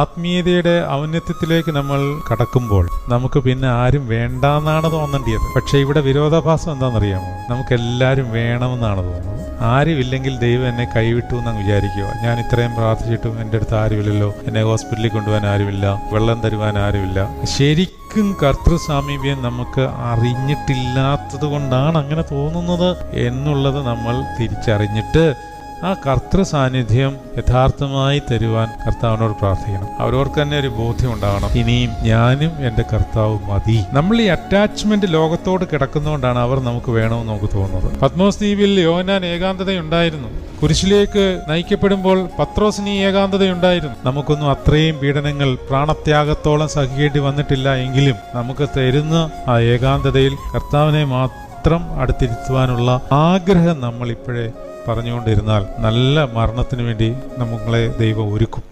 ആത്മീയതയുടെ ഔന്നത്യത്തിലേക്ക് നമ്മൾ കടക്കുമ്പോൾ നമുക്ക് പിന്നെ ആരും വേണ്ടാന്നാണ് തോന്നേണ്ടത്. പക്ഷെ ഇവിടെ വിരോധാഭാസം എന്താണെന്നറിയാമോ? നമുക്കെല്ലാവരും വേണമെന്നാണ് തോന്നുന്നത്. ആരുമില്ലെങ്കിൽ ദൈവം എന്നെ കൈവിട്ടു എന്ന് വിചാരിക്കുക. ഞാൻ ഇത്രയും പ്രാർത്ഥിച്ചിട്ടും എൻ്റെ അടുത്ത് ആരുമില്ലല്ലോ, എന്നെ ഹോസ്പിറ്റലിൽ കൊണ്ടുപോകാൻ ആരുമില്ല, വെള്ളം തരുവാൻ ആരുമില്ല. ശരിക്കും കർത്തൃ സാമീപ്യം നമുക്ക് അറിഞ്ഞിട്ടില്ലാത്തത് കൊണ്ടാണ് അങ്ങനെ തോന്നുന്നത് എന്നുള്ളത് നമ്മൾ തിരിച്ചറിഞ്ഞിട്ട് ആ കർത്തൃ സാന്നിധ്യം യഥാർത്ഥമായി തരുവാൻ കർത്താവിനോട് പ്രാർത്ഥിക്കണം. അവരവർക്ക് തന്നെ ഒരു ബോധ്യം ഉണ്ടാവണം, ഇനിയും ഞാനും എൻ്റെ കർത്താവ് മതി. നമ്മൾ ഈ അറ്റാച്ച്മെന്റ് ലോകത്തോട് കിടക്കുന്നതുകൊണ്ടാണ് അവർ നമുക്ക് വേണമെന്ന് നമുക്ക് തോന്നുന്നത്. പത്മോസ് ദ്വീപിൽ യോഹന്നാൻ ഏകാന്തതയുണ്ടായിരുന്നു. കുരിശിലേക്ക് നയിക്കപ്പെടുമ്പോൾ പത്രോസിന് ഈ ഏകാന്തതയുണ്ടായിരുന്നു. നമുക്കൊന്നും അത്രയും പീഡനങ്ങൾ പ്രാണത്യാഗത്തോളം സഹിക്കേണ്ടി വന്നിട്ടില്ല എങ്കിലും നമുക്ക് തരുന്ന ആ ഏകാന്തതയിൽ കർത്താവിനെ മാത്രം അടുത്തിരുത്തുവാനുള്ള ആഗ്രഹം നമ്മൾ ഇപ്പോഴേ പറഞ്ഞുകൊണ്ടിരുന്നാൽ നല്ല മരണത്തിന് വേണ്ടി നമ്മളെ ദൈവം ഒരുക്കും.